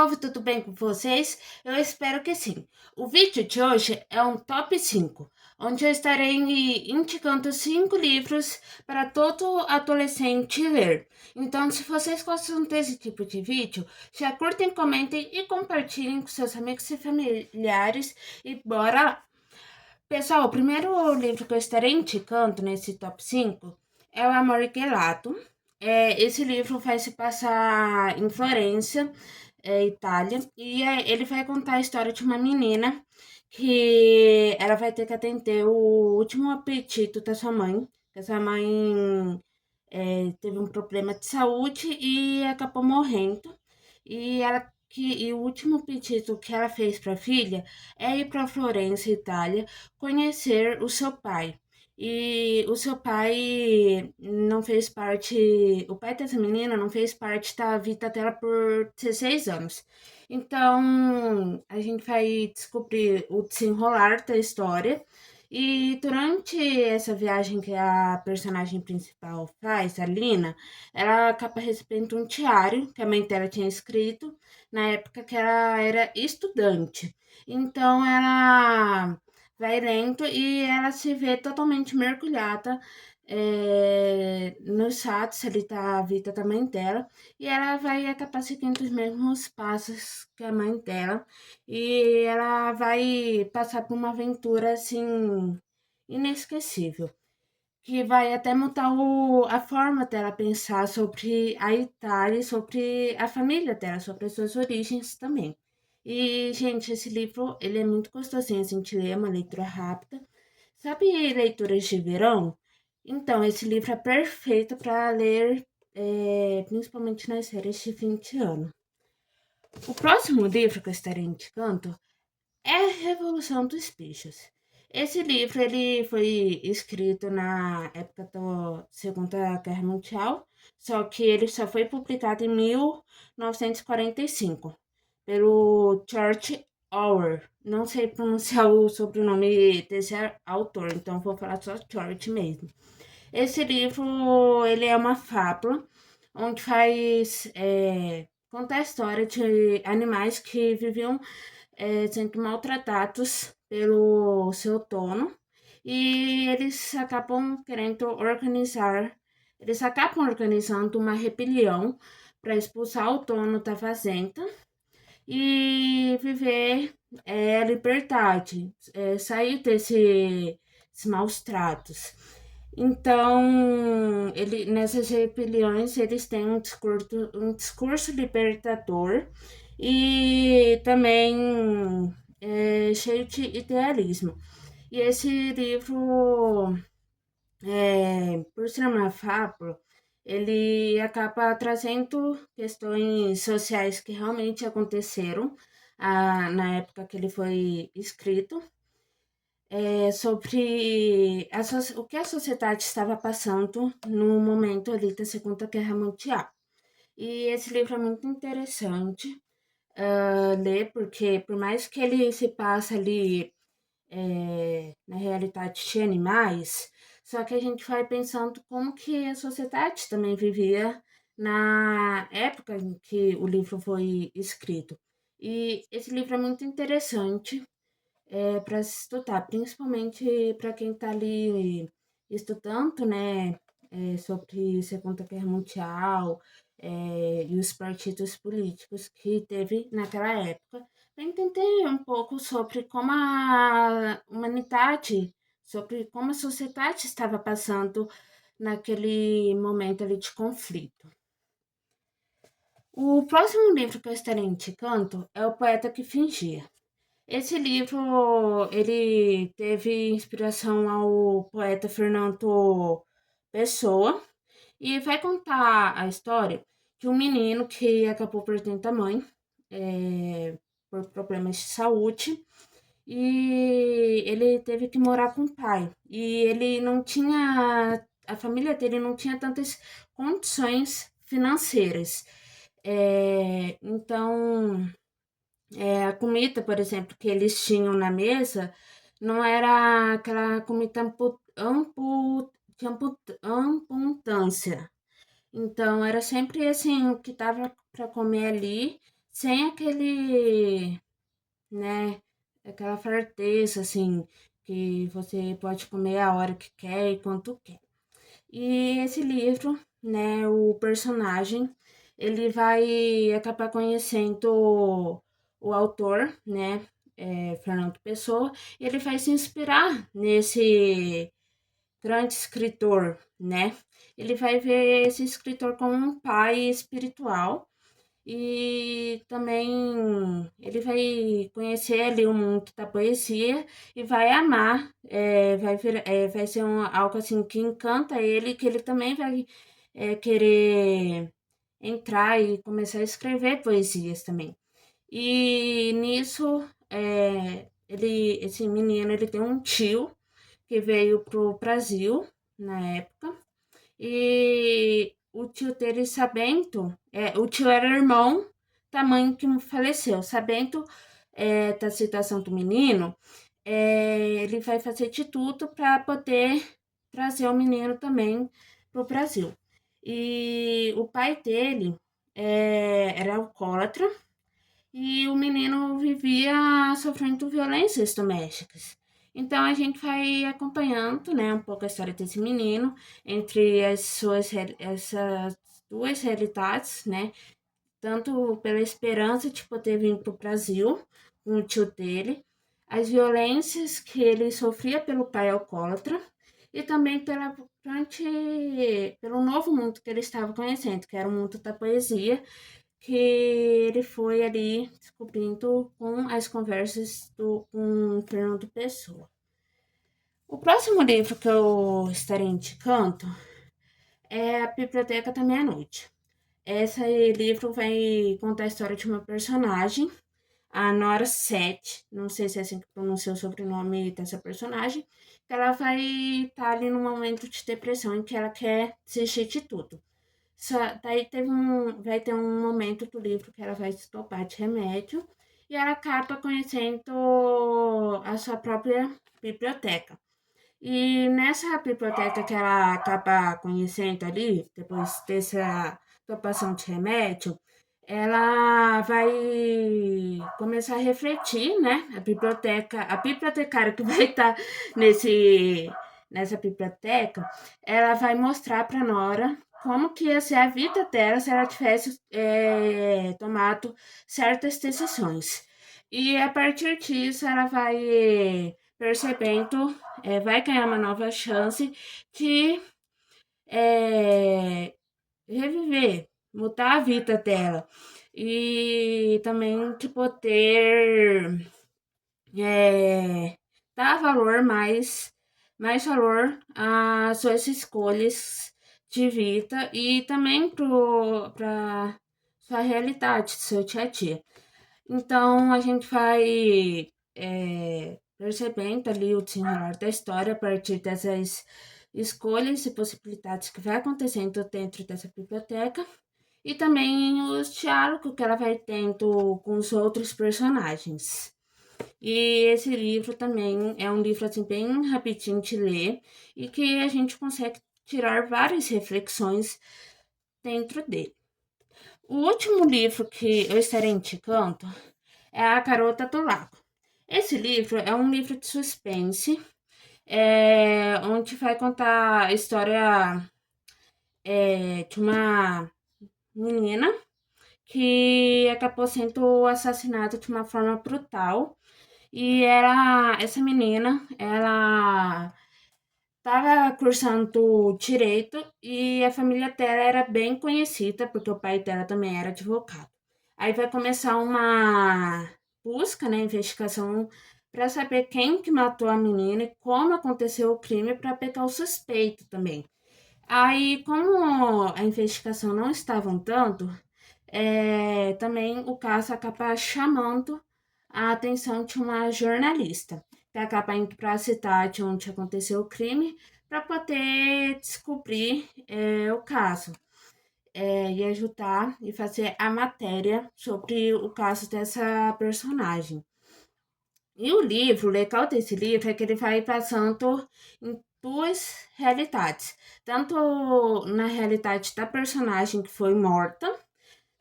povo, tudo bem com vocês? Eu espero que sim. O vídeo de hoje é um top 5, onde eu estarei indicando 5 livros para todo adolescente ler. Então, se vocês gostam desse tipo de vídeo, já curtem, comentem e compartilhem com seus amigos e familiares. E bora lá! Pessoal, o primeiro livro que eu estarei indicando nesse top 5 é O Amor Gelato. Esse livro vai se passar em Florença, Itália, e ele vai contar a história de uma menina que ela vai ter que atender o último apetite da sua mãe. Essa mãe teve um problema de saúde e acabou morrendo. E o último pedido que ela fez para a filha é ir para Florença, Itália, conhecer o seu pai. E o seu pai não fez parte, o pai dessa menina não fez parte da vida dela por 16 anos. Então, a gente vai descobrir o desenrolar da história. E durante essa viagem que a personagem principal faz, a Lina, ela acaba recebendo um diário que a mãe dela tinha escrito na época que ela era estudante. Então ela vai lendo e ela se vê totalmente mergulhada nos fatos ali da vida da mãe dela, e ela vai acabar seguindo os mesmos passos que a mãe dela, e ela vai passar por uma aventura assim inesquecível, que vai até mudar a forma dela pensar sobre a Itália, sobre a família dela, sobre as suas origens também. E, gente, esse livro, ele é muito gostosinho, assim, de ler, é uma leitura rápida. Sabe leituras de verão? Então, esse livro é perfeito para ler, principalmente nas séries de fim de ano. O próximo livro que eu estarei indicando é a Revolução dos Bichos. Esse livro ele foi escrito na época da Segunda Guerra Mundial, só que ele só foi publicado em 1945 pelo George Orwell. Não sei pronunciar o sobrenome desse autor, então vou falar só George mesmo. Esse livro ele é uma fábula onde conta a história de animais que viviam sendo maltratados pelo seu dono, e eles acabam organizando uma rebelião para expulsar o dono da fazenda e viver a liberdade, sair desses maus tratos. Então, nessas rebeliões, eles têm um discurso libertador e também cheio de idealismo. E esse livro, por ser uma fábula, ele acaba trazendo questões sociais que realmente aconteceram na época que ele foi escrito, sobre o que a sociedade estava passando no momento ali da Segunda Guerra Mundial. E esse livro é muito interessante ler, porque por mais que ele se passe ali na realidade de animais, só que a gente vai pensando como que a sociedade também vivia na época em que o livro foi escrito. E esse livro é muito interessante para se estudar, principalmente para quem está ali estudando, né, sobre Segunda Guerra Mundial, e os partidos políticos que teve naquela época, para entender um pouco sobre como a humanidade, sobre como a sociedade estava passando naquele momento ali de conflito. O próximo livro que eu estarei indicando é O Poeta que Fingia. Esse livro, ele teve inspiração ao poeta Fernando Pessoa e vai contar a história de um menino que acabou perdendo a mãe por problemas de saúde, e ele teve que morar com o pai. E ele não tinha, a família dele não tinha tantas condições financeiras. Então, a comida, por exemplo, que eles tinham na mesa não era aquela comida de abundância. Então, era sempre assim, o que dava para comer ali, sem aquele, né, aquela farteza, assim, que você pode comer a hora que quer e quanto quer. E esse livro, né, o personagem, ele vai acabar conhecendo o autor, né, Fernando Pessoa, e ele vai se inspirar nesse grande escritor, né? Ele vai ver esse escritor como um pai espiritual e também ele vai conhecer ali o mundo da poesia e vai amar, vai ser algo assim que encanta ele, que ele também vai querer entrar e começar a escrever poesias também. E nisso, esse menino, ele tem um tio que veio pro Brasil na época, e o tio dele, sabendo, o tio era irmão da mãe que faleceu, sabendo da situação do menino, ele vai fazer de tudo para poder trazer o menino também pro Brasil. E o pai dele era alcoólatra e o menino vivia sofrendo violências domésticas. Então a gente vai acompanhando, né, um pouco a história desse menino entre essas duas realidades, né, tanto pela esperança de poder vir para o Brasil com o tio dele, as violências que ele sofria pelo pai alcoólatra e também pelo novo mundo que ele estava conhecendo, que era o mundo da poesia, que ele foi ali descobrindo com as conversas com Fernando Pessoa. O próximo livro que eu estarei indicando é A Biblioteca da Meia-Noite. Esse livro vai contar a história de uma personagem, a Nora Sete, não sei se é assim que pronuncia o sobrenome dessa personagem, que ela vai estar ali num momento de depressão em que ela quer desistir de tudo. Daí vai ter um momento do livro que ela vai se dopar de remédio e ela acaba conhecendo a sua própria biblioteca. E nessa biblioteca que ela acaba conhecendo ali, depois dessa dopação de remédio, ela vai começar a refletir, né? A bibliotecária que vai estar nessa biblioteca, ela vai mostrar para Nora como que ia ser a vida dela se ela tivesse tomado certas decisões. E a partir disso, ela vai percebendo, vai ganhar uma nova chance de é, reviver, mudar a vida dela e também de poder é, dar mais valor às suas escolhas de vida e também para sua realidade, seu dia a dia. Então a gente vai percebendo ali o desenrolar da história a partir dessas escolhas e possibilidades que vai acontecendo dentro dessa biblioteca e também os diálogos que ela vai tendo com os outros personagens. E esse livro também é um livro assim bem rapidinho de ler e que a gente consegue tirar várias reflexões dentro dele. O último livro que eu estarei indicando é A Garota do Lago. Esse livro é um livro de suspense, onde vai contar a história de uma menina que acabou sendo assassinada de uma forma brutal. E essa menina, ela estava cursando direito e a família dela era bem conhecida, porque o pai dela também era advogado. Aí vai começar uma busca, né, investigação para saber quem que matou a menina e como aconteceu o crime para pegar o suspeito também. Aí, como a investigação não estava um tanto, também o caso acaba chamando a atenção de uma jornalista, que acaba indo para a cidade onde aconteceu o crime para poder descobrir o caso e ajudar e fazer a matéria sobre o caso dessa personagem. E o livro, o legal desse livro é que ele vai passando em duas realidades, tanto na realidade da personagem que foi morta,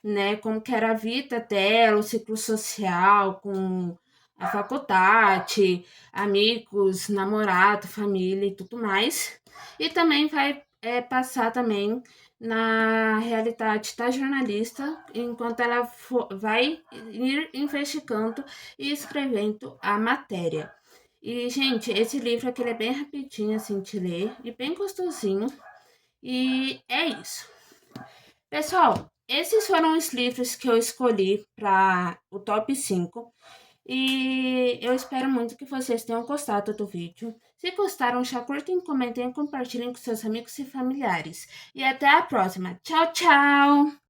né, como que era a vida dela, o ciclo social com a faculdade, amigos, namorado, família e tudo mais. E também vai passar também na realidade da jornalista, enquanto ela vai ir investigando e escrevendo a matéria. E, gente, esse livro aqui ele é bem rapidinho assim de ler e bem gostosinho. E é isso. Pessoal, esses foram os livros que eu escolhi para o top 5. E eu espero muito que vocês tenham gostado do vídeo. Se gostaram, já curtem, comentem e compartilhem com seus amigos e familiares. E até a próxima. Tchau, tchau!